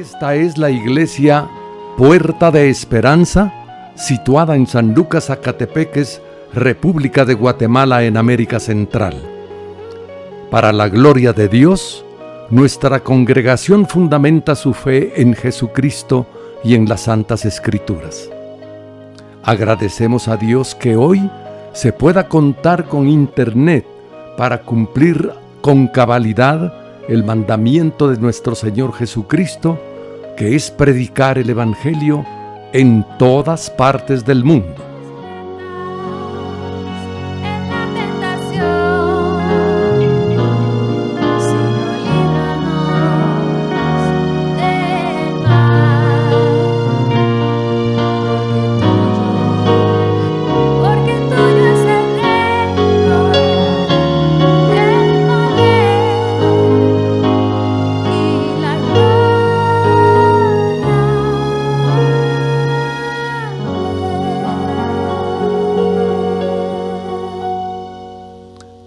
Esta es la iglesia Puerta de Esperanza, situada en San Lucas, Zacatepeques, República de Guatemala, en América Central. Para la gloria de Dios, nuestra congregación fundamenta su fe en Jesucristo y en las Santas Escrituras. Agradecemos a Dios que hoy se pueda contar con Internet para cumplir con cabalidad el mandamiento de nuestro Señor Jesucristo, que es predicar el Evangelio en todas partes del mundo.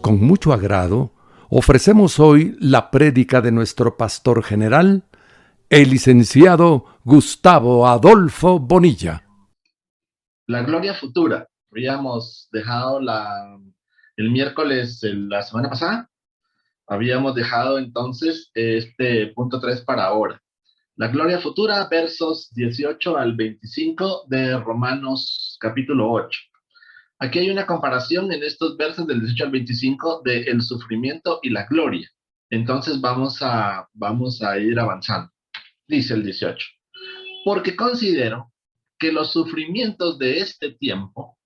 Con mucho agrado, ofrecemos hoy la prédica de nuestro pastor general, el licenciado Gustavo Adolfo Bonilla. La gloria futura. Habíamos dejado el miércoles, la semana pasada, habíamos dejado entonces este punto 3 para ahora. La gloria futura, versos 18 al 25 de Romanos capítulo 8. Aquí hay una comparación en estos versos del 18 al 25 del sufrimiento y la gloria. Entonces vamos a ir avanzando. Dice el 18. Porque considero que los sufrimientos de este tiempo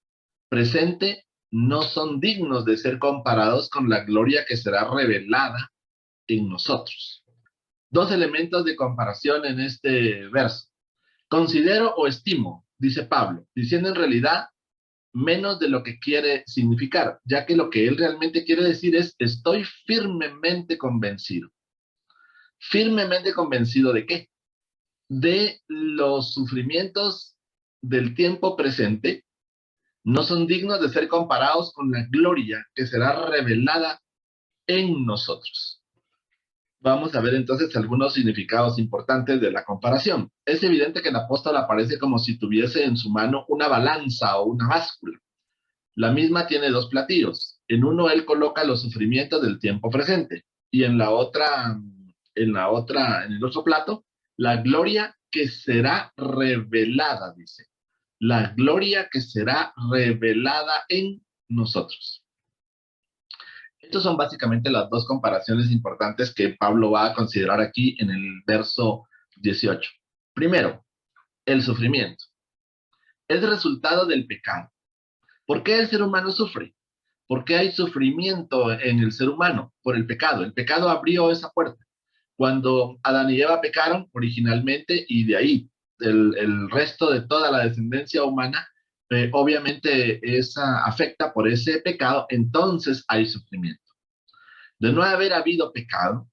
presente no son dignos de ser comparados con la gloria que será revelada en nosotros. Dos elementos de comparación en este verso. Considero o estimo, dice Pablo, diciendo en realidad menos de lo que quiere significar, ya que lo que él realmente quiere decir es: estoy firmemente convencido. ¿Firmemente convencido de qué? De los sufrimientos del tiempo presente no son dignos de ser comparados con la gloria que será revelada en nosotros. Vamos a ver entonces algunos significados importantes de la comparación. Es evidente que el apóstol aparece como si tuviese en su mano una balanza o una báscula. La misma tiene dos platillos. En uno él coloca los sufrimientos del tiempo presente y en el otro plato, la gloria que será revelada, dice. La gloria que será revelada en nosotros. Estas son básicamente las dos comparaciones importantes que Pablo va a considerar aquí en el verso 18. Primero, el sufrimiento. Es resultado del pecado. ¿Por qué el ser humano sufre? ¿Por qué hay sufrimiento en el ser humano? Por el pecado. El pecado abrió esa puerta. Cuando Adán y Eva pecaron originalmente, y de ahí el resto de toda la descendencia humana, obviamente afecta por ese pecado, entonces hay sufrimiento. De no haber habido pecado,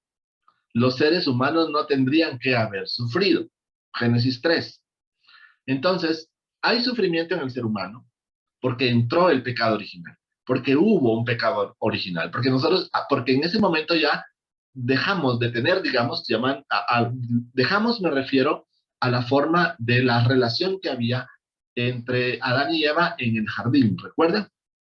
los seres humanos no tendrían que haber sufrido. Génesis 3. Entonces, hay sufrimiento en el ser humano porque entró el pecado original, porque hubo un pecado original, porque en ese momento ya dejamos de tener, digamos, dejamos, me refiero a la forma de la relación que había entre Adán y Eva en el jardín. ¿Recuerdan?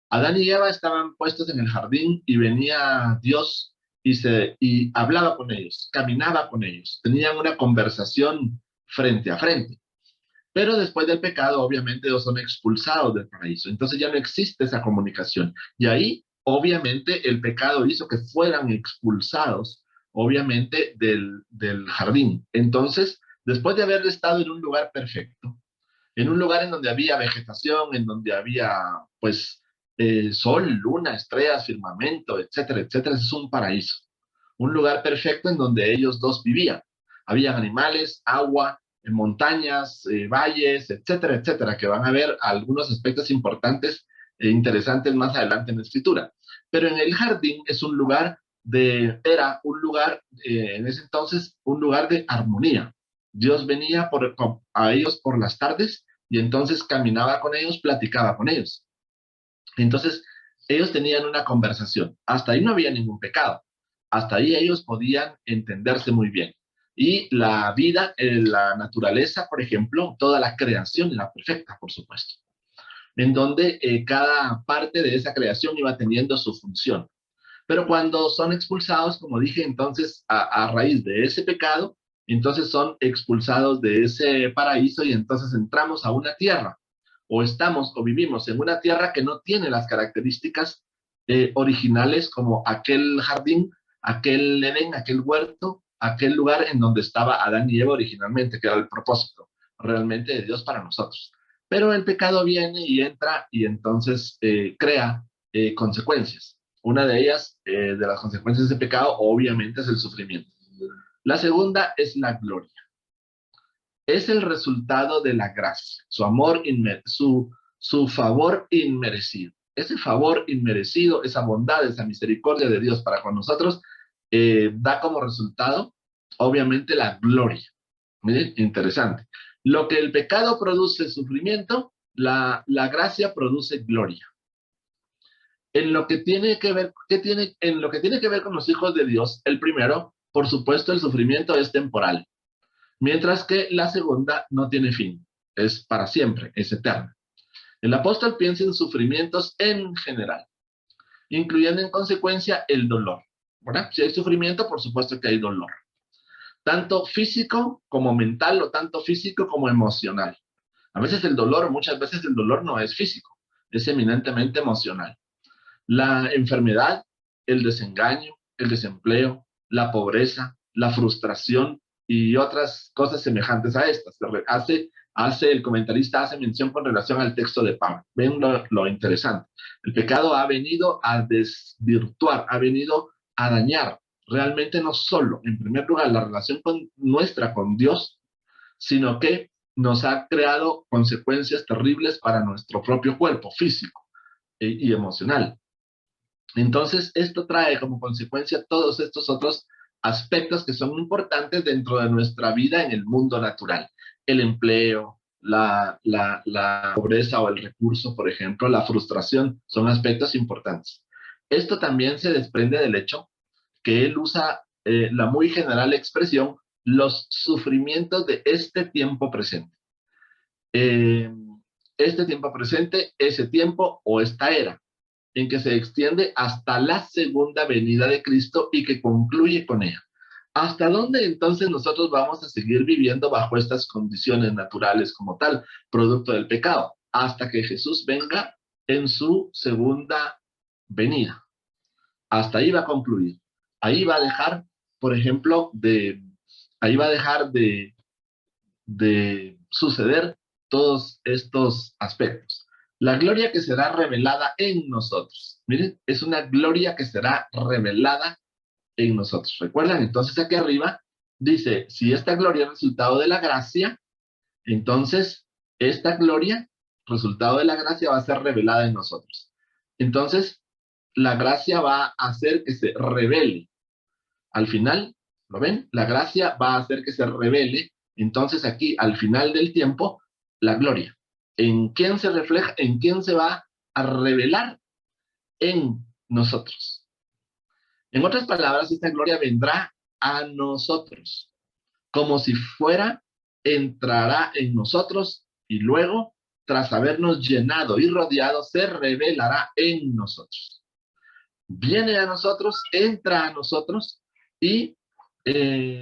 Adán y Eva estaban puestos en el jardín y venía Dios y hablaba con ellos, caminaba con ellos, tenían una conversación frente a frente. Pero después del pecado, obviamente, ellos son expulsados del paraíso. Entonces ya no existe esa comunicación. Y ahí, obviamente, el pecado hizo que fueran expulsados, obviamente, del jardín. Entonces, después de haber estado en un lugar perfecto, en un lugar en donde había vegetación, en donde había, pues, sol, luna, estrellas, firmamento, etcétera, etcétera, es un paraíso. Un lugar perfecto en donde ellos dos vivían. Habían animales, agua, montañas, valles, etcétera, etcétera, que van a ver algunos aspectos importantes e interesantes más adelante en la escritura. Pero en el jardín es un lugar era un lugar, en ese entonces, un lugar de armonía. Dios venía a ellos por las tardes y entonces caminaba con ellos, platicaba con ellos. Entonces, ellos tenían una conversación. Hasta ahí no había ningún pecado. Hasta ahí ellos podían entenderse muy bien. Y la vida, la naturaleza, por ejemplo, toda la creación era perfecta, por supuesto, en donde cada parte de esa creación iba teniendo su función. Pero cuando son expulsados, como dije, entonces a raíz de ese pecado, entonces son expulsados de ese paraíso y entonces entramos a una tierra, o estamos o vivimos en una tierra que no tiene las características originales como aquel jardín, aquel Edén, aquel huerto, aquel lugar en donde estaba Adán y Eva originalmente, que era el propósito realmente de Dios para nosotros. Pero el pecado viene y entra y entonces crea consecuencias. Una de ellas, de las consecuencias del pecado, obviamente es el sufrimiento. La segunda es la gloria. Es el resultado de la gracia, su amor, su favor inmerecido. Ese favor inmerecido, esa bondad, esa misericordia de Dios para con nosotros, da como resultado, obviamente, la gloria. Miren, interesante. Lo que el pecado produce sufrimiento, la gracia produce gloria. En lo que tiene que ver, en lo que tiene que ver con los hijos de Dios, el primero, por supuesto, el sufrimiento es temporal, mientras que la segunda no tiene fin, es para siempre, es eterna. El apóstol piensa en sufrimientos en general, incluyendo en consecuencia el dolor, ¿verdad? Si hay sufrimiento, por supuesto que hay dolor, tanto físico como mental, o tanto físico como emocional. A veces el dolor, muchas veces el dolor no es físico, es eminentemente emocional. La enfermedad, el desengaño, el desempleo, la pobreza, la frustración y otras cosas semejantes a estas. El comentarista hace mención con relación al texto de Pablo. Ven lo interesante. El pecado ha venido a desvirtuar, ha venido a dañar realmente no solo, en primer lugar, la relación nuestra con Dios, sino que nos ha creado consecuencias terribles para nuestro propio cuerpo físico y emocional. Entonces, esto trae como consecuencia todos estos otros aspectos que son importantes dentro de nuestra vida en el mundo natural. El empleo, la pobreza o el recurso, por ejemplo, la frustración, son aspectos importantes. Esto también se desprende del hecho que él usa la muy general expresión, los sufrimientos de este tiempo presente. Eh, este tiempo presente, ese tiempo o esta era, en que se extiende hasta la segunda venida de Cristo y que concluye con ella. ¿Hasta dónde entonces nosotros vamos a seguir viviendo bajo estas condiciones naturales como tal, producto del pecado? Hasta que Jesús venga en su segunda venida. Hasta ahí va a concluir. Ahí va a dejar, por ejemplo, ahí va a dejar de suceder todos estos aspectos. La gloria que será revelada en nosotros. Miren, es una gloria que será revelada en nosotros. ¿Recuerdan? Entonces aquí arriba dice, si esta gloria es resultado de la gracia, entonces esta gloria, resultado de la gracia, va a ser revelada en nosotros. Entonces, la gracia va a hacer que se revele. Al final, ¿lo ven? La gracia va a hacer que se revele. Entonces aquí, al final del tiempo, la gloria. ¿En quién se refleja? ¿En quién se va a revelar? En nosotros. En otras palabras, esta gloria vendrá a nosotros. Como si fuera, entrará en nosotros y luego, tras habernos llenado y rodeado, se revelará en nosotros. Viene a nosotros, entra a nosotros y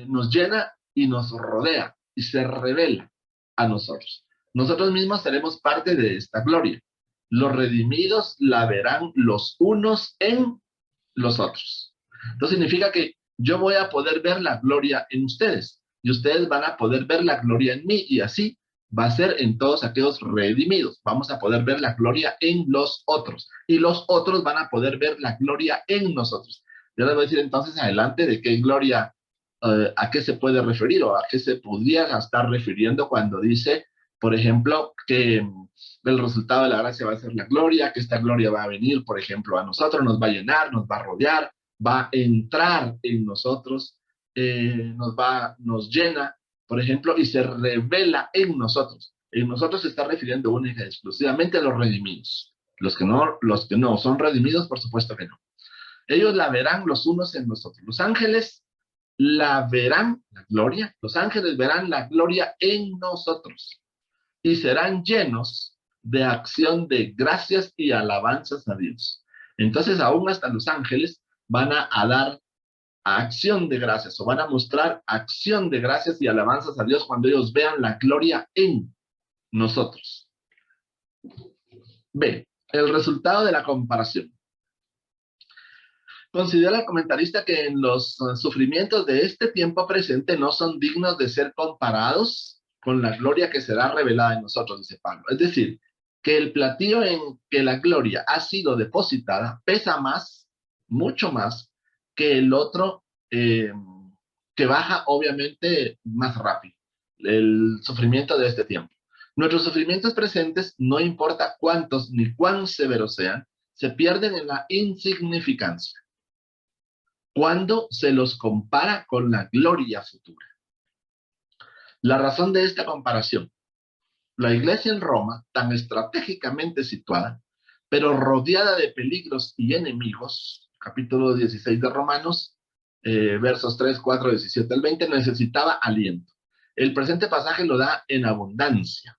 nos llena y nos rodea y se revela a nosotros. Nosotros mismos seremos parte de esta gloria. Los redimidos la verán los unos en los otros. Esto significa que yo voy a poder ver la gloria en ustedes y ustedes van a poder ver la gloria en mí y así va a ser en todos aquellos redimidos. Vamos a poder ver la gloria en los otros y los otros van a poder ver la gloria en nosotros. Yo les voy a decir entonces adelante de qué gloria, a qué se puede referir o a qué se podría estar refiriendo cuando dice, por ejemplo, que el resultado de la gracia va a ser la gloria, que esta gloria va a venir, por ejemplo, a nosotros, nos va a llenar, nos va a rodear, va a entrar en nosotros, nos llena, por ejemplo, y se revela en nosotros. En nosotros se está refiriendo única y exclusivamente a los redimidos. Los que no son redimidos, por supuesto que no. Ellos la verán los unos en nosotros. Los ángeles la verán, la gloria, los ángeles verán la gloria en nosotros y serán llenos de acción de gracias y alabanzas a Dios. Entonces, aún hasta los ángeles van a dar acción de gracias o van a mostrar acción de gracias y alabanzas a Dios cuando ellos vean la gloria en nosotros. B. El resultado de la comparación. Considera el comentarista que en los sufrimientos de este tiempo presente no son dignos de ser comparados con la gloria que será revelada en nosotros, dice Pablo. Es decir, que el platillo en que la gloria ha sido depositada pesa más, mucho más, que el otro que baja obviamente más rápido, el sufrimiento de este tiempo. Nuestros sufrimientos presentes, no importa cuántos ni cuán severos sean, se pierden en la insignificancia cuando se los compara con la gloria futura. La razón de esta comparación: la iglesia en Roma, tan estratégicamente situada, pero rodeada de peligros y enemigos, capítulo 16 de Romanos, versos 3, 4, 17 al 20, necesitaba aliento. El presente pasaje lo da en abundancia.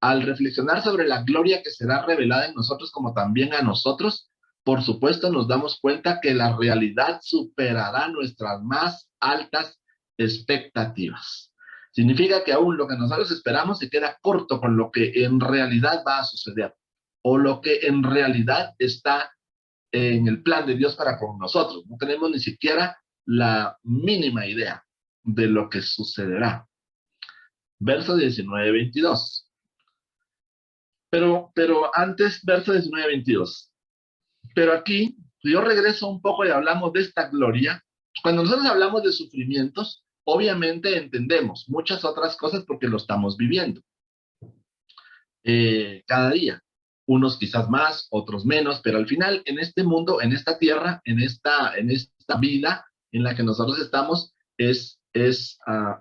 Al reflexionar sobre la gloria que será revelada en nosotros como también a nosotros, por supuesto nos damos cuenta que la realidad superará nuestras más altas expectativas. Significa que aún lo que nosotros esperamos se queda corto con lo que en realidad va a suceder, o lo que en realidad está en el plan de Dios para con nosotros. No tenemos ni siquiera la mínima idea de lo que sucederá. Verso 19-22. Pero antes, verso 19-22. Pero aquí, yo regreso un poco y hablamos de esta gloria. Cuando nosotros hablamos de sufrimientos, obviamente entendemos muchas otras cosas porque lo estamos viviendo. Cada día. Unos quizás más, otros menos, pero al final, en este mundo, en esta tierra, en esta vida en la que nosotros estamos,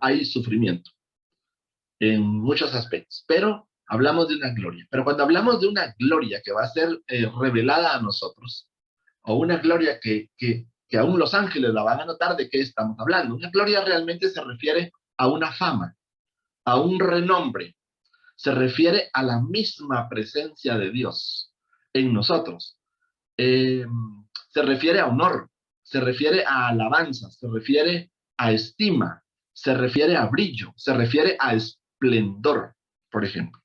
hay sufrimiento en muchos aspectos. Pero hablamos de una gloria. Pero cuando hablamos de una gloria que va a ser revelada a nosotros, o una gloria que aún los ángeles la van a notar, ¿de qué estamos hablando? Una gloria realmente se refiere a una fama, a un renombre, se refiere a la misma presencia de Dios en nosotros. Se refiere a honor, se refiere a alabanza, se refiere a estima, se refiere a brillo, se refiere a esplendor, por ejemplo.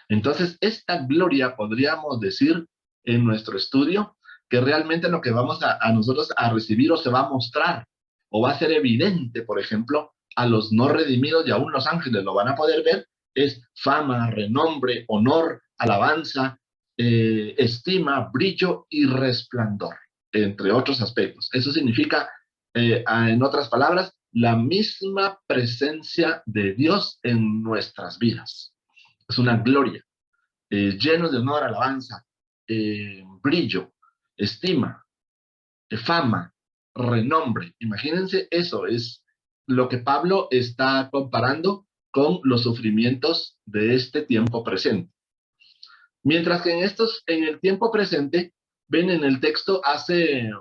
Entonces, esta gloria, podríamos decir en nuestro estudio, que realmente lo que vamos a nosotros a recibir o se va a mostrar o va a ser evidente, por ejemplo, a los no redimidos y aún los ángeles lo van a poder ver, es fama, renombre, honor, alabanza, estima, brillo y resplandor, entre otros aspectos. Eso significa, en otras palabras, la misma presencia de Dios en nuestras vidas. Es una gloria, lleno de honor, alabanza, brillo, estima, fama, renombre. Imagínense, eso es lo que Pablo está comparando con los sufrimientos de este tiempo presente. Mientras que en el tiempo presente, ven en el texto, se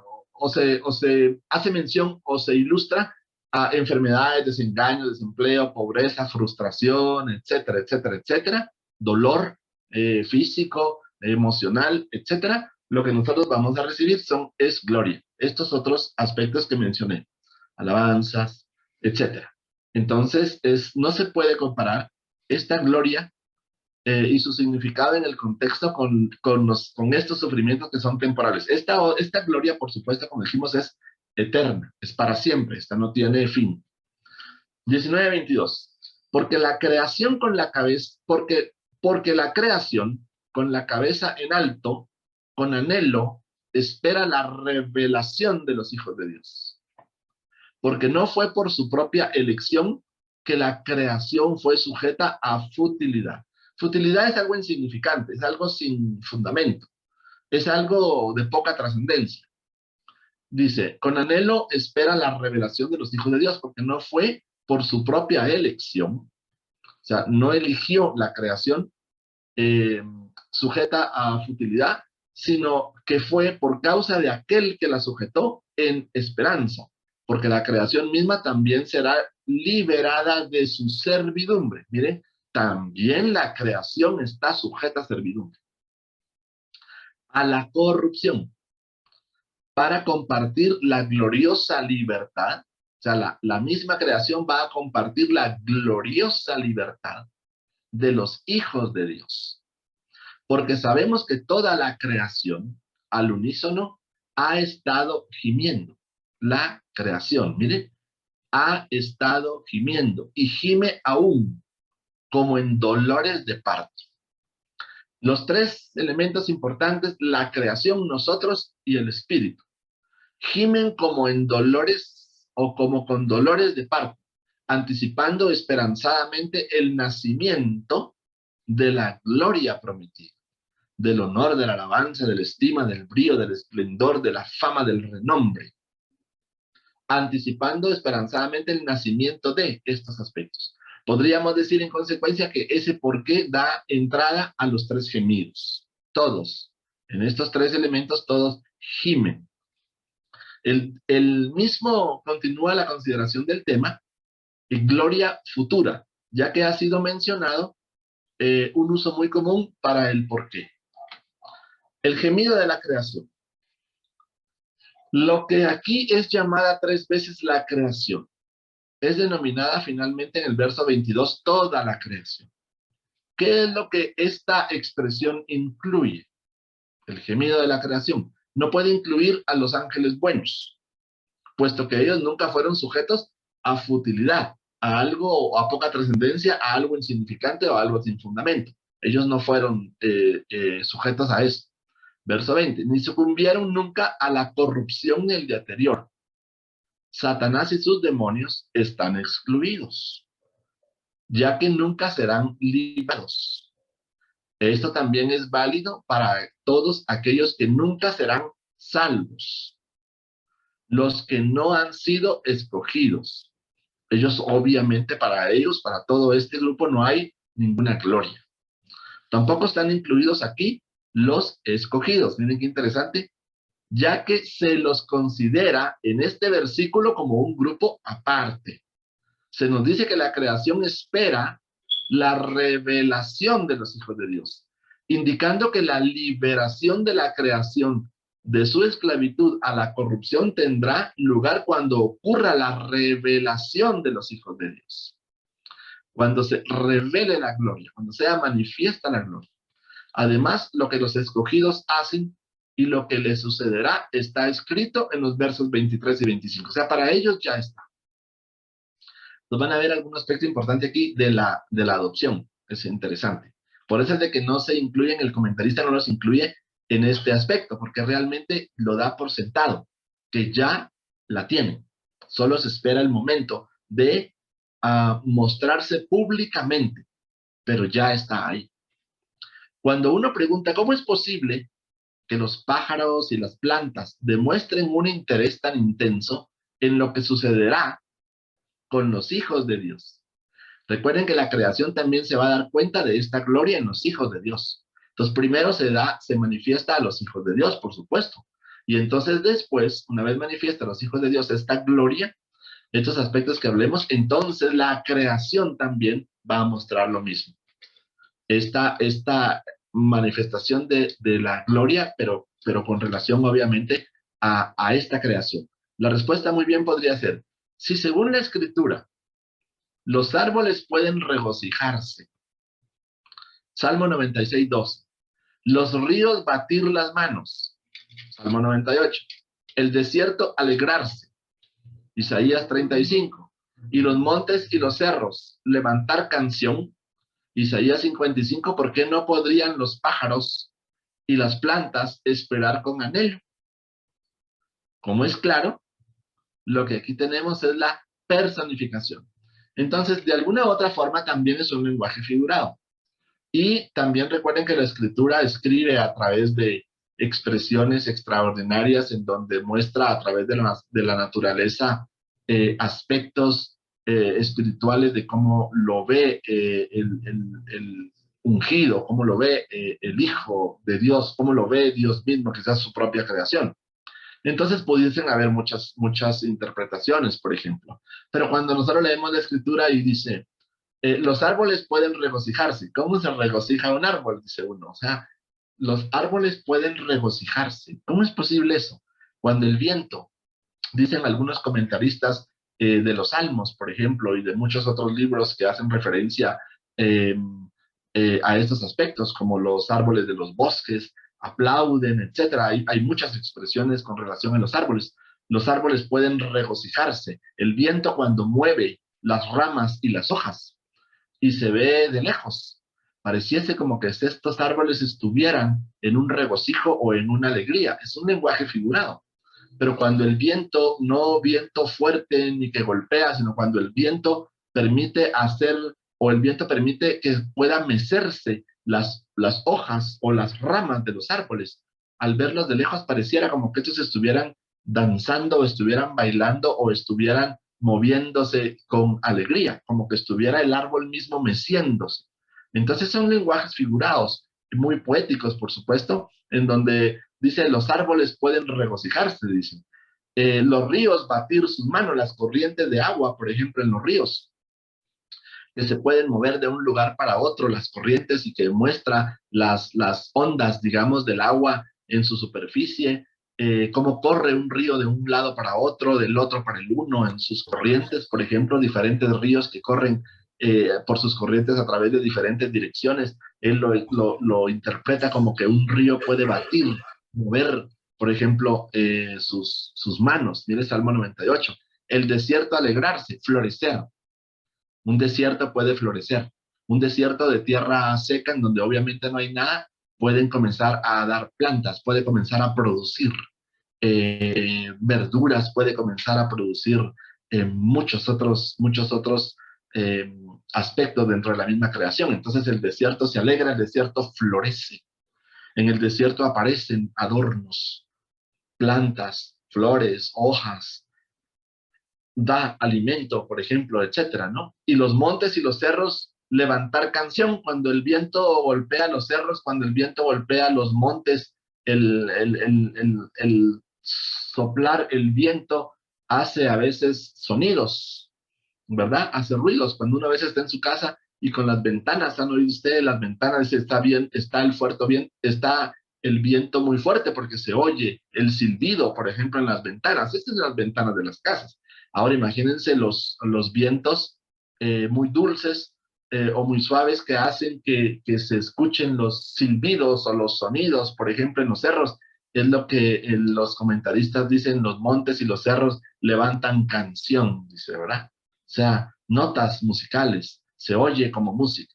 hace mención o se ilustra a enfermedades, desengaños, desempleo, pobreza, frustración, etcétera, etcétera, etcétera, dolor físico, emocional, etcétera. Lo que nosotros vamos a recibir es gloria. Estos otros aspectos que mencioné, alabanzas, etcétera. Entonces, no se puede comparar esta gloria y su significado en el contexto con estos sufrimientos que son temporales. Esta gloria, por supuesto, como dijimos, es eterna, es para siempre, esta no tiene fin. 19-22. Porque la creación con la cabeza, porque la creación con la cabeza en alto, con anhelo, espera la revelación de los hijos de Dios. Porque no fue por su propia elección que la creación fue sujeta a futilidad. Futilidad es algo insignificante, es algo sin fundamento, es algo de poca trascendencia. Dice, con anhelo espera la revelación de los hijos de Dios, porque no fue por su propia elección, o sea, no eligió la creación sujeta a futilidad, sino que fue por causa de aquel que la sujetó en esperanza. porque la creación misma también será liberada de su servidumbre. Mire, también la creación está sujeta a servidumbre, a la corrupción, para compartir la gloriosa libertad. O sea, la misma creación va a compartir la gloriosa libertad de los hijos de Dios. Porque sabemos que toda la creación, al unísono, ha estado gimiendo. La creación, mire, ha estado gimiendo y gime aún como en dolores de parto. Los tres elementos importantes, la creación, nosotros y el espíritu, gimen como en dolores o como con dolores de parto, anticipando esperanzadamente el nacimiento de la gloria prometida, del honor, de la alabanza, de la estima, del brío, del esplendor, de la fama, del renombre, anticipando esperanzadamente el nacimiento de estos aspectos. Podríamos decir en consecuencia que ese porqué da entrada a los tres gemidos. Todos, en estos tres elementos, todos gimen. El mismo continúa la consideración del tema, gloria futura, ya que ha sido mencionado un uso muy común para el porqué. El gemido de la creación. Lo que aquí es llamada tres veces la creación, es denominada finalmente en el verso 22 toda la creación. ¿Qué es lo que esta expresión incluye? El gemido de la creación. No puede incluir a los ángeles buenos, puesto que ellos nunca fueron sujetos a futilidad, a algo, a poca trascendencia, a algo insignificante o a algo sin fundamento. Ellos no fueron sujetos a eso. Verso 20, ni sucumbieron nunca a la corrupción del día anterior. Satanás y sus demonios están excluidos, ya que nunca serán librados. Esto también es válido para todos aquellos que nunca serán salvos. Los que no han sido escogidos. Ellos, obviamente, para ellos, para todo este grupo, no hay ninguna gloria. Tampoco están incluidos aquí los escogidos. Miren qué interesante, ya que se los considera en este versículo como un grupo aparte. Se nos dice que la creación espera la revelación de los hijos de Dios, indicando que la liberación de la creación de su esclavitud a la corrupción tendrá lugar cuando ocurra la revelación de los hijos de Dios. Cuando se revele la gloria, cuando sea manifiesta la gloria. Además, lo que los escogidos hacen y lo que les sucederá está escrito en los versos 23 y 25. O sea, para ellos ya está. Nos van a ver algún aspecto importante aquí de la adopción. Es interesante. Por eso es de que no se incluyen, el comentarista no los incluye en este aspecto, porque realmente lo da por sentado, que ya la tienen. Solo se espera el momento de mostrarse públicamente, pero ya está ahí. Cuando uno pregunta, ¿cómo es posible que los pájaros y las plantas demuestren un interés tan intenso en lo que sucederá con los hijos de Dios? Recuerden que la creación también se va a dar cuenta de esta gloria en los hijos de Dios. Entonces, primero se manifiesta a los hijos de Dios, por supuesto. Y entonces después, una vez manifiesta a los hijos de Dios esta gloria, estos aspectos que hablemos, entonces la creación también va a mostrar lo mismo. Esta manifestación de la gloria, pero con relación obviamente a esta creación. La respuesta muy bien podría ser, si según la Escritura, los árboles pueden regocijarse. Salmo 96, 2. Los ríos batir las manos. Salmo 98. El desierto alegrarse. Isaías 35. Y los montes y los cerros levantar canción. Isaías 55. ¿Por qué no podrían los pájaros y las plantas esperar con anhelo? Como es claro, lo que aquí tenemos es la personificación. Entonces, de alguna u otra forma, también es un lenguaje figurado. Y también recuerden que la Escritura escribe a través de expresiones extraordinarias en donde muestra a través de la naturaleza aspectos espirituales de cómo lo ve el ungido, cómo lo ve el Hijo de Dios, cómo lo ve Dios mismo, que es su propia creación. Entonces pudiesen haber muchas interpretaciones, por ejemplo. Pero cuando nosotros leemos la escritura y dice, los árboles pueden regocijarse. ¿Cómo se regocija un árbol? Dice uno. O sea, los árboles pueden regocijarse. ¿Cómo es posible eso? Cuando el viento, dicen algunos comentaristas de los Salmos, por ejemplo, y de muchos otros libros que hacen referencia eh, a estos aspectos, como los árboles de los bosques, aplauden, etcétera. Hay muchas expresiones con relación a los árboles. Los árboles pueden regocijarse. El viento cuando mueve las ramas y las hojas y se ve de lejos. Pareciese como que estos árboles estuvieran en un regocijo o en una alegría. Es un lenguaje figurado. Pero cuando el viento, no viento fuerte ni que golpea, sino cuando el viento permite hacer o el viento permite que pueda mecerse las hojas o las ramas de los árboles, al verlos de lejos pareciera como que estos estuvieran danzando o estuvieran bailando o estuvieran moviéndose con alegría, como que estuviera el árbol mismo meciéndose. Entonces son lenguajes figurados, muy poéticos, por supuesto, en donde dice, los árboles pueden regocijarse, dicen. Los ríos batir sus manos, las corrientes de agua, por ejemplo, en los ríos, que se pueden mover de un lugar para otro, las corrientes, y que muestra las ondas, digamos, del agua en su superficie, cómo corre un río de un lado para otro, del otro para el uno, en sus corrientes, por ejemplo, diferentes ríos que corren por sus corrientes a través de diferentes direcciones. Él lo interpreta como que un río puede batir, mover, por ejemplo, sus manos. Mire Salmo 98. El desierto alegrarse, florecer. Un desierto puede florecer. Un desierto de tierra seca en donde obviamente no hay nada, pueden comenzar a dar plantas, puede comenzar a producir verduras, puede comenzar a producir muchos otros eh, aspectos dentro de la misma creación. Entonces el desierto se alegra, el desierto florece. En el desierto aparecen adornos, plantas, flores, hojas, da alimento, por ejemplo, etcétera, ¿no? Y los montes y los cerros levantar canción cuando el viento golpea los cerros, cuando el viento golpea los montes, el soplar el viento hace a veces sonidos, ¿verdad? Hace ruidos. Cuando uno a veces está en su casa y con las ventanas, ¿han oído ustedes? Las ventanas, dice, está bien, está el fuerte bien, está el viento muy fuerte porque se oye el silbido, por ejemplo, en las ventanas. Estas son las ventanas de las casas. Ahora imagínense los vientos muy dulces o muy suaves que hacen que se escuchen los silbidos o los sonidos, por ejemplo, en los cerros. Es lo que los comentaristas dicen, los montes y los cerros levantan canción, dice, ¿verdad? O sea, notas musicales, se oye como música.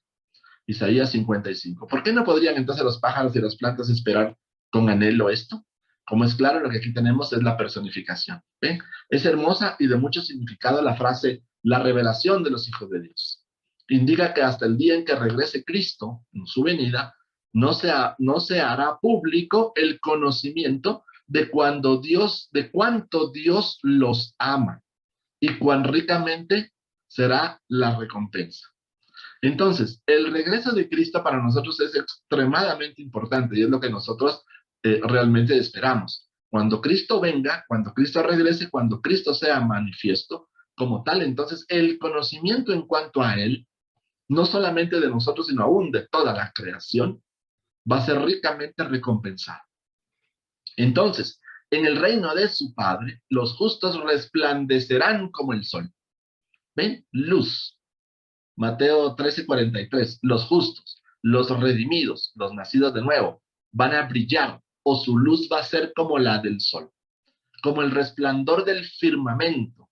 Isaías 55. ¿Por qué no podrían entonces los pájaros y las plantas esperar con anhelo esto? Como es claro, lo que aquí tenemos es la personificación. ¿Ven? Es hermosa y de mucho significado la frase, la revelación de los hijos de Dios. Indica que hasta el día en que regrese Cristo, en su venida, no se hará público el conocimiento de de cuánto Dios los ama y cuán ricamente será la recompensa. Entonces, el regreso de Cristo para nosotros es extremadamente importante y es lo que nosotros realmente esperamos. Cuando Cristo venga, cuando Cristo regrese, cuando Cristo sea manifiesto como tal, entonces el conocimiento en cuanto a Él, no solamente de nosotros, sino aún de toda la creación, va a ser ricamente recompensado. Entonces, en el reino de su Padre, los justos resplandecerán como el sol. ¿Ven? Luz. Mateo 13:43, los justos, los redimidos, los nacidos de nuevo, van a brillar o su luz va a ser como la del sol, como el resplandor del firmamento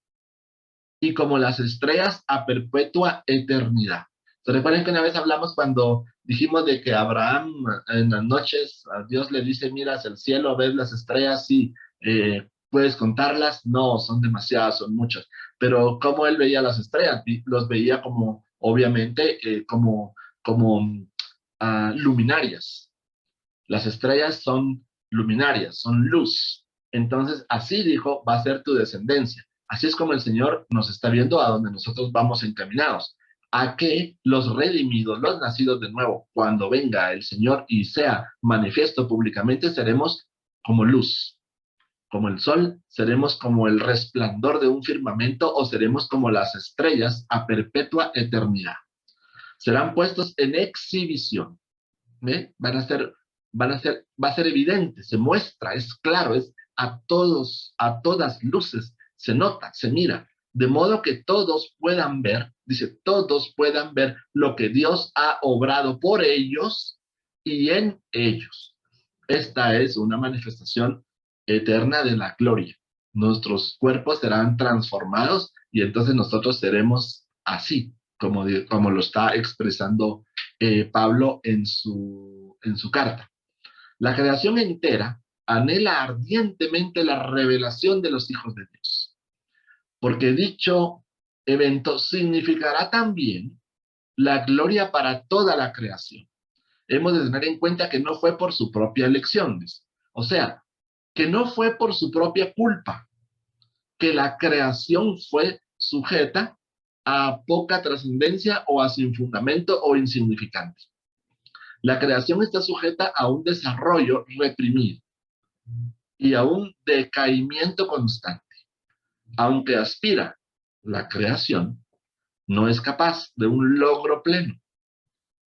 y como las estrellas a perpetua eternidad. ¿Se recuerdan que una vez hablamos cuando dijimos de que Abraham en las noches a Dios le dice, miras el cielo, ves las estrellas, sí, puedes contarlas? No, son demasiadas, son muchas. Pero ¿cómo él veía las estrellas? Los veía como, obviamente, como luminarias. Las estrellas son luminarias, son luz. Entonces, así dijo, va a ser tu descendencia. Así es como el Señor nos está viendo a donde nosotros vamos encaminados. A que los redimidos, los nacidos de nuevo, cuando venga el Señor y sea manifiesto públicamente, seremos como luz, como el sol, seremos como el resplandor de un firmamento o seremos como las estrellas a perpetua eternidad. Serán puestos en exhibición. ¿Ve? Va a ser evidente, se muestra, es claro, es a todos, a todas luces, se nota, se mira, de modo que todos puedan ver, dice, todos puedan ver lo que Dios ha obrado por ellos y en ellos. Esta es una manifestación eterna de la gloria. Nuestros cuerpos serán transformados y entonces nosotros seremos así, como lo está expresando Pablo en su carta. La creación entera anhela ardientemente la revelación de los hijos de Dios, porque dicho evento significará también la gloria para toda la creación. Hemos de tener en cuenta que no fue por su propia elección, o sea, que no fue por su propia culpa, que la creación fue sujeta a poca trascendencia o a sin fundamento o insignificante. La creación está sujeta a un desarrollo reprimido y a un decaimiento constante. Aunque aspira, la creación no es capaz de un logro pleno.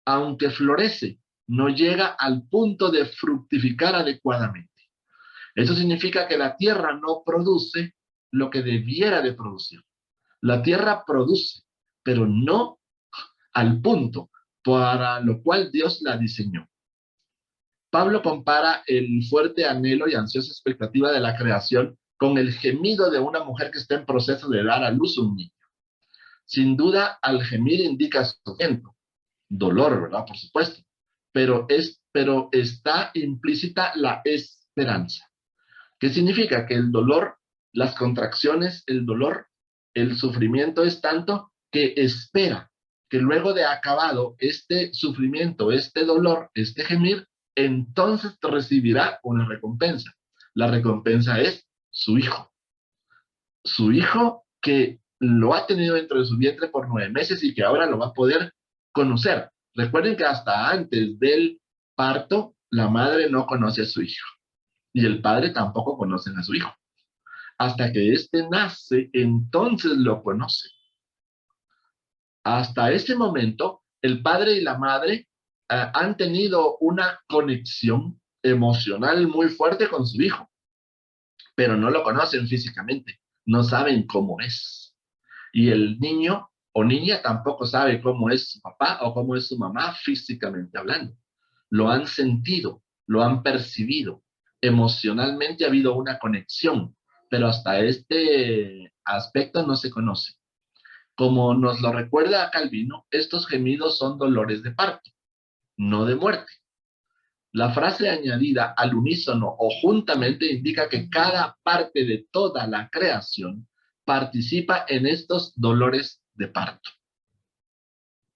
Aunque florece, no llega al punto de fructificar adecuadamente. Eso significa que la tierra no produce lo que debiera de producir. La tierra produce, pero no al punto para lo cual Dios la diseñó. Pablo compara el fuerte anhelo y ansiosa expectativa de la creación con el gemido de una mujer que está en proceso de dar a luz un niño. Sin duda, al gemir indica sufrimiento, dolor, ¿verdad? Por supuesto, pero está implícita la esperanza. ¿Qué significa? Que el dolor, las contracciones, el dolor, el sufrimiento es tanto que espera que luego de acabado este sufrimiento, este dolor, este gemir, entonces recibirá una recompensa. La recompensa es su hijo. Su hijo que lo ha tenido dentro de su vientre por 9 meses y que ahora lo va a poder conocer. Recuerden que hasta antes del parto, la madre no conoce a su hijo y el padre tampoco conoce a su hijo. Hasta que éste nace, entonces lo conoce. Hasta ese momento, el padre y la madre han tenido una conexión emocional muy fuerte con su hijo, pero no lo conocen físicamente, no saben cómo es. Y el niño o niña tampoco sabe cómo es su papá o cómo es su mamá físicamente hablando. Lo han sentido, lo han percibido. Emocionalmente ha habido una conexión, pero hasta este aspecto no se conoce. Como nos lo recuerda Calvino, estos gemidos son dolores de parto, no de muerte. La frase añadida al unísono o juntamente indica que cada parte de toda la creación participa en estos dolores de parto.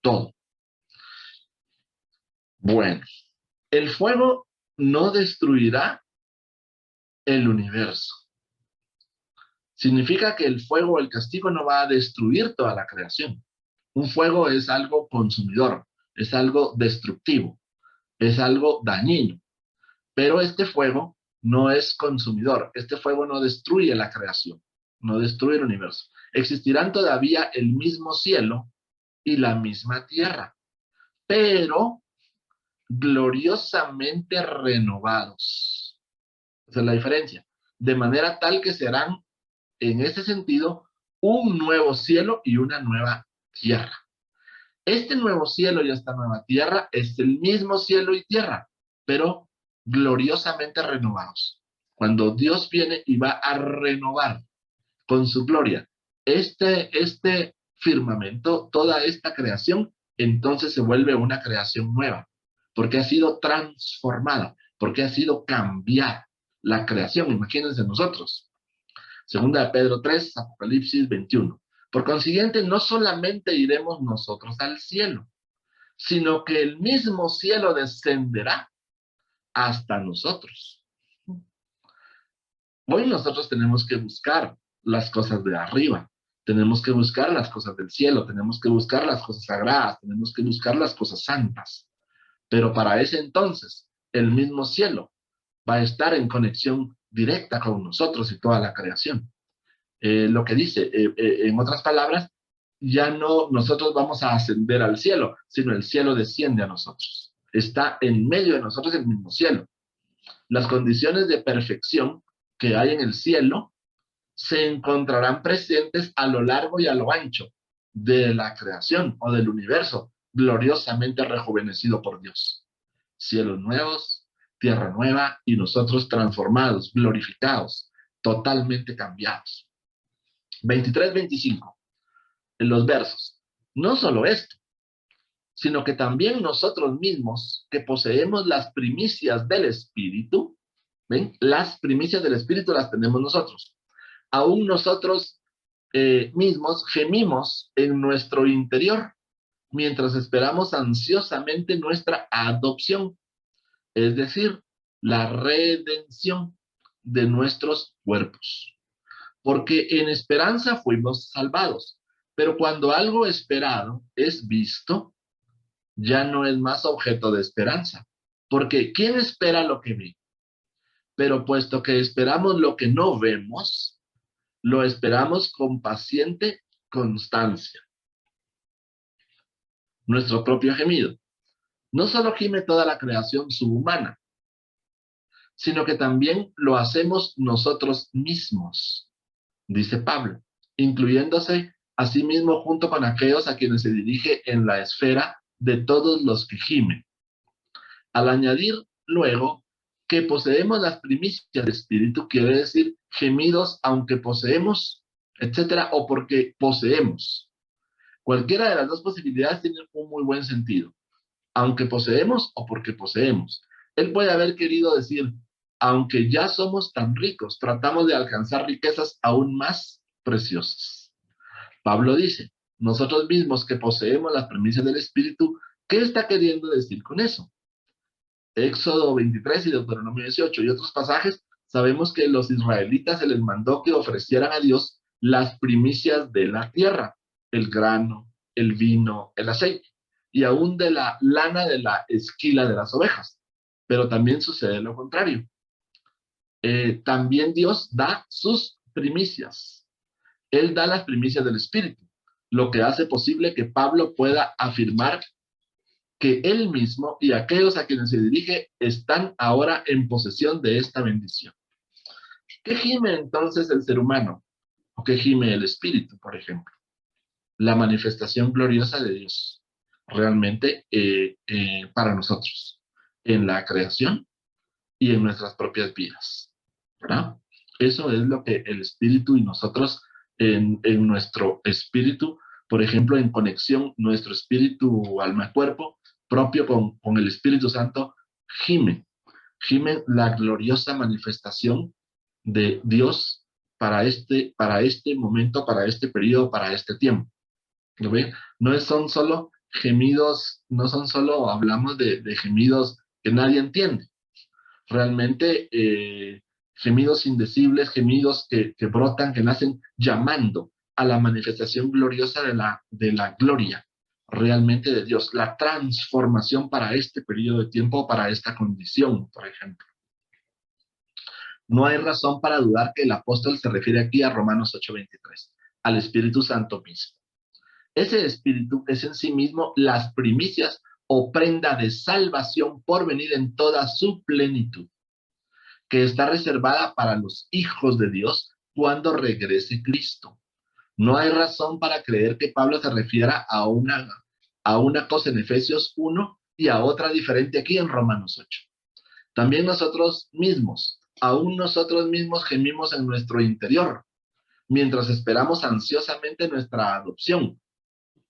Todo. Bueno, el fuego no destruirá el universo. Significa que el fuego o el castigo no va a destruir toda la creación. Un fuego es algo consumidor, es algo destructivo, es algo dañino. Pero este fuego no es consumidor, este fuego no destruye la creación, no destruye el universo. Existirán todavía el mismo cielo y la misma tierra, pero gloriosamente renovados. Esa es la diferencia. De manera tal que serán, en ese sentido, un nuevo cielo y una nueva tierra. Este nuevo cielo y esta nueva tierra es el mismo cielo y tierra, pero gloriosamente renovados. Cuando Dios viene y va a renovar con su gloria este firmamento, toda esta creación, entonces se vuelve una creación nueva, porque ha sido transformada, porque ha sido cambiada la creación. Imagínense nosotros. Segunda de Pedro 3, Apocalipsis 21. Por consiguiente, no solamente iremos nosotros al cielo, sino que el mismo cielo descenderá hasta nosotros. Hoy nosotros tenemos que buscar las cosas de arriba, tenemos que buscar las cosas del cielo, tenemos que buscar las cosas sagradas, tenemos que buscar las cosas santas. Pero para ese entonces, el mismo cielo va a estar en conexión directa con nosotros y toda la creación. Lo que dice, en otras palabras, ya no nosotros vamos a ascender al cielo, sino el cielo desciende a nosotros. Está en medio de nosotros el mismo cielo. Las condiciones de perfección que hay en el cielo se encontrarán presentes a lo largo y a lo ancho de la creación o del universo, gloriosamente rejuvenecido por Dios. Cielos nuevos, tierra nueva y nosotros transformados, glorificados, totalmente cambiados. 23-25, en los versos. No solo esto, sino que también nosotros mismos, que poseemos las primicias del Espíritu, ¿ven? Las primicias del Espíritu las tenemos nosotros. Aún nosotros mismos gemimos en nuestro interior, mientras esperamos ansiosamente nuestra adopción, es decir, la redención de nuestros cuerpos. Porque en esperanza fuimos salvados, pero cuando algo esperado es visto, ya no es más objeto de esperanza. Porque ¿quién espera lo que ve? Pero puesto que esperamos lo que no vemos, lo esperamos con paciente constancia. Nuestro propio gemido. No solo gime toda la creación subhumana, sino que también lo hacemos nosotros mismos, dice Pablo, incluyéndose a sí mismo junto con aquellos a quienes se dirige en la esfera de todos los que gimen. Al añadir luego que poseemos las primicias del Espíritu, quiere decir gemidos aunque poseemos, etcétera, o porque poseemos. Cualquiera de las dos posibilidades tiene un muy buen sentido. Aunque poseemos o porque poseemos. Él puede haber querido decir, aunque ya somos tan ricos, tratamos de alcanzar riquezas aún más preciosas. Pablo dice, nosotros mismos que poseemos las primicias del Espíritu, ¿qué está queriendo decir con eso? Éxodo 23 y Deuteronomio 18 y otros pasajes, sabemos que los israelitas se les mandó que ofrecieran a Dios las primicias de la tierra, el grano, el vino, el aceite, y aún de la lana de la esquila de las ovejas. Pero también sucede lo contrario. También Dios da sus primicias. Él da las primicias del Espíritu, lo que hace posible que Pablo pueda afirmar que él mismo y aquellos a quienes se dirige están ahora en posesión de esta bendición. ¿Qué gime entonces el ser humano? ¿O qué gime el Espíritu, por ejemplo? La manifestación gloriosa de Dios, realmente para nosotros, en la creación y en nuestras propias vidas, ¿verdad? Eso es lo que el Espíritu y nosotros en nuestro espíritu, por ejemplo, en conexión, nuestro espíritu, alma, cuerpo, propio con el Espíritu Santo, gimen la gloriosa manifestación de Dios para este momento, para este periodo, para este tiempo. ¿Lo ven? No son solo gemidos, no son solo, hablamos de gemidos que nadie entiende. Realmente gemidos indecibles, gemidos que brotan, que nacen llamando a la manifestación gloriosa de la gloria realmente de Dios, la transformación para este periodo de tiempo, para esta condición, por ejemplo. No hay razón para dudar que el apóstol se refiere aquí a Romanos 8:23, al Espíritu Santo mismo. Ese Espíritu es en sí mismo las primicias o prenda de salvación por venir en toda su plenitud, que está reservada para los hijos de Dios cuando regrese Cristo. No hay razón para creer que Pablo se refiera a una cosa en Efesios 1 y a otra diferente aquí en Romanos 8. También nosotros mismos, aún nosotros mismos gemimos en nuestro interior, mientras esperamos ansiosamente nuestra adopción.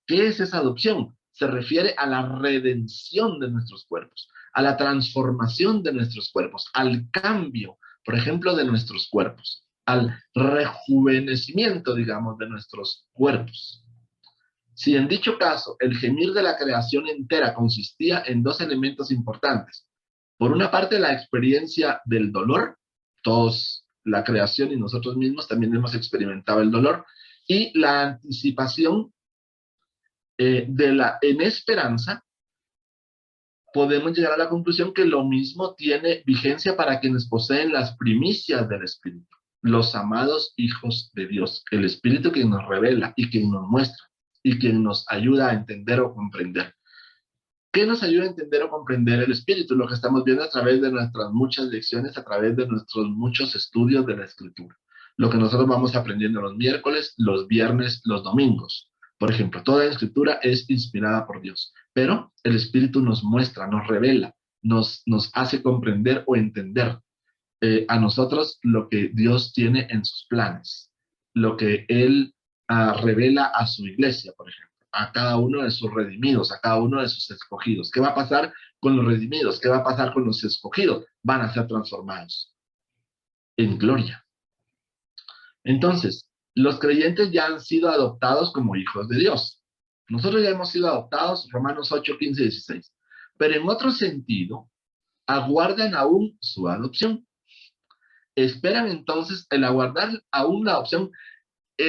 ¿Qué es esa adopción? Se refiere a la redención de nuestros cuerpos, a la transformación de nuestros cuerpos, al cambio, por ejemplo, de nuestros cuerpos, al rejuvenecimiento, digamos, de nuestros cuerpos. Si en dicho caso el gemir de la creación entera consistía en dos elementos importantes, por una parte la experiencia del dolor, todos, la creación y nosotros mismos también hemos experimentado el dolor, y la anticipación en esperanza podemos llegar a la conclusión que lo mismo tiene vigencia para quienes poseen las primicias del Espíritu, los amados hijos de Dios, el Espíritu que nos revela y quien nos muestra y quien nos ayuda a entender o comprender. ¿Qué nos ayuda a entender o comprender el Espíritu? Lo que estamos viendo a través de nuestras muchas lecciones, a través de nuestros muchos estudios de la Escritura. Lo que nosotros vamos aprendiendo los miércoles, los viernes, los domingos. Por ejemplo, toda la Escritura es inspirada por Dios, pero el Espíritu nos muestra, nos revela, nos hace comprender o entender a nosotros lo que Dios tiene en sus planes, lo que Él revela a su iglesia, por ejemplo, a cada uno de sus redimidos, a cada uno de sus escogidos. ¿Qué va a pasar con los redimidos? ¿Qué va a pasar con los escogidos? Van a ser transformados en gloria. Entonces, los creyentes ya han sido adoptados como hijos de Dios. Nosotros ya hemos sido adoptados, Romanos 8, 15 y 16. Pero en otro sentido, aguardan aún su adopción. Esperan entonces el aguardar aún la adopción.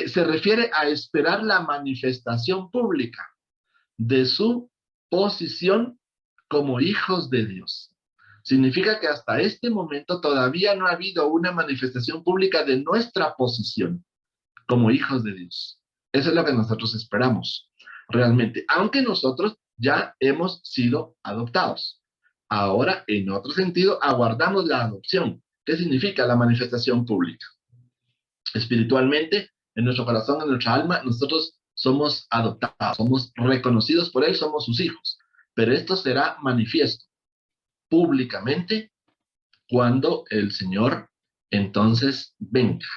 Se refiere a esperar la manifestación pública de su posición como hijos de Dios. Significa que hasta este momento todavía no ha habido una manifestación pública de nuestra posición como hijos de Dios. Eso es lo que nosotros esperamos realmente, aunque nosotros ya hemos sido adoptados. Ahora, en otro sentido, aguardamos la adopción. ¿Qué significa la manifestación pública? Espiritualmente, en nuestro corazón, en nuestra alma, nosotros somos adoptados, somos reconocidos por Él, somos sus hijos. Pero esto será manifiesto públicamente cuando el Señor entonces venga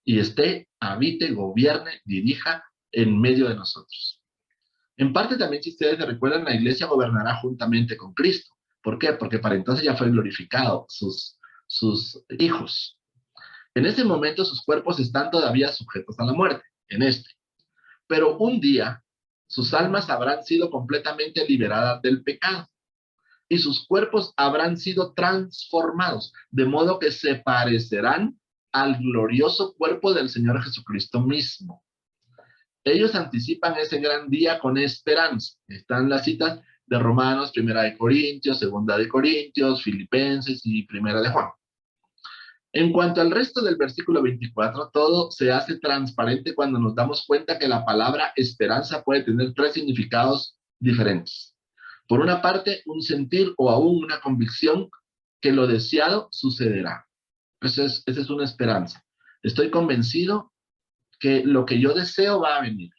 y esté, habite, gobierne, dirija en medio de nosotros. En parte también, si ustedes se recuerdan, la iglesia gobernará juntamente con Cristo. ¿Por qué? Porque para entonces ya fue glorificado sus hijos. En ese momento sus cuerpos están todavía sujetos a la muerte, en este. Pero un día sus almas habrán sido completamente liberadas del pecado y sus cuerpos habrán sido transformados, de modo que se parecerán al glorioso cuerpo del Señor Jesucristo mismo. Ellos anticipan ese gran día con esperanza. Están las citas de Romanos, 1 de Corintios, 2 de Corintios, Filipenses y 1 de Juan. En cuanto al resto del versículo 24, todo se hace transparente cuando nos damos cuenta que la palabra esperanza puede tener tres significados diferentes. Por una parte, un sentir o aún una convicción que lo deseado sucederá. Esa es una esperanza. Estoy convencido que lo que yo deseo va a venir.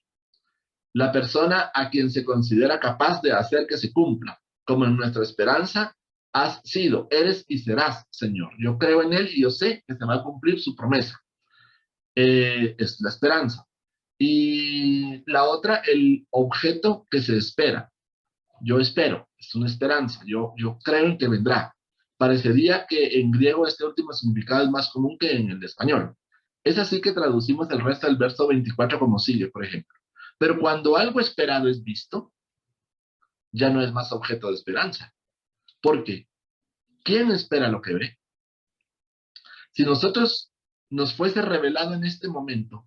La persona a quien se considera capaz de hacer que se cumpla, como en nuestra esperanza, has sido, eres y serás, Señor. Yo creo en Él y yo sé que se va a cumplir su promesa. Es la esperanza. Y la otra, el objeto que se espera. Yo espero, es una esperanza. Yo creo en que vendrá. Parecería que en griego este último significado es más común que en el español. Es así que traducimos el resto del verso 24 como sigue, por ejemplo. Pero cuando algo esperado es visto, ya no es más objeto de esperanza. ¿Por qué? ¿Quién espera lo que ve? Si nosotros nos fuese revelado en este momento,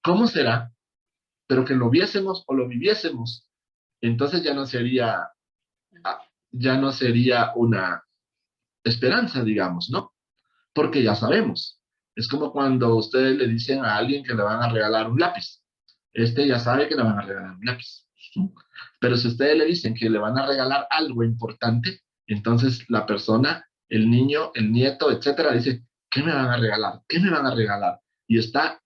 ¿cómo será? Pero que lo viésemos o lo viviésemos, entonces ya no sería una esperanza, digamos, ¿no? Porque ya sabemos. Es como cuando ustedes le dicen a alguien que le van a regalar un lápiz. Ya sabe que le van a regalar un lápiz. Pero si ustedes le dicen que le van a regalar algo importante, entonces la persona, el niño, el nieto, etcétera, dice, ¿qué me van a regalar? ¿Qué me van a regalar? Y está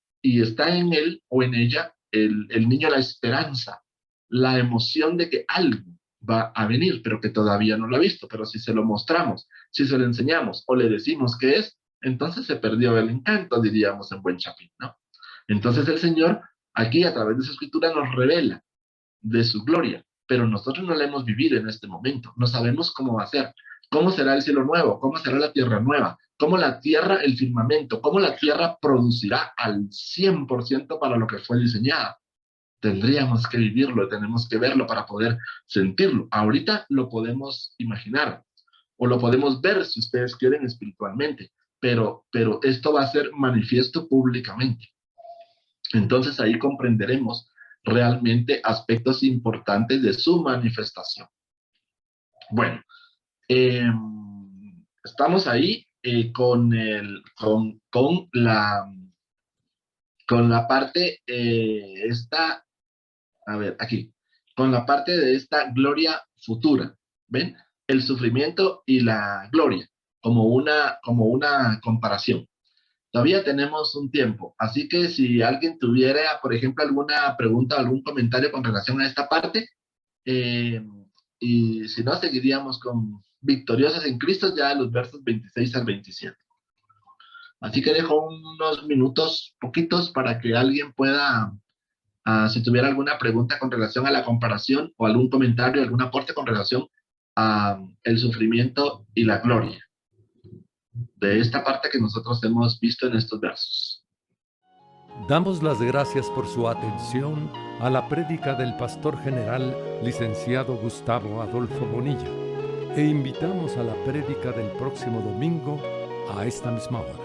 en él o en ella, el niño, la esperanza, la emoción de que algo va a venir, pero que todavía no lo ha visto. Pero si se lo mostramos, si se lo enseñamos o le decimos qué es, entonces se perdió el encanto, diríamos en buen chapín, ¿no? Entonces el Señor aquí a través de su escritura nos revela de su gloria, pero nosotros no la hemos vivido en este momento. No sabemos cómo va a ser, cómo será el cielo nuevo, cómo será la tierra nueva, cómo la tierra, el firmamento, cómo la tierra producirá al 100% para lo que fue diseñada. Tendríamos que vivirlo, tenemos que verlo para poder sentirlo. Ahorita lo podemos imaginar o lo podemos ver si ustedes quieren espiritualmente, pero esto va a ser manifiesto públicamente. Entonces ahí comprenderemos realmente aspectos importantes de su manifestación. Bueno, estamos ahí con la parte esta, a ver, aquí, con la parte de esta gloria futura, ¿ven? El sufrimiento y la gloria, como una comparación. Todavía tenemos un tiempo, así que si alguien tuviera, por ejemplo, alguna pregunta o algún comentario con relación a esta parte, y si no, seguiríamos con victoriosos en Cristo, ya los versos 26 al 27. Así que dejo unos minutos, poquitos, para que alguien pueda, si tuviera alguna pregunta con relación a la comparación o algún comentario, algún aporte con relación a el sufrimiento y la gloria de esta parte que nosotros hemos visto en estos versos. Damos las gracias por su atención a la prédica del pastor general, licenciado Gustavo Adolfo Bonilla, e invitamos a la prédica del próximo domingo a esta misma hora.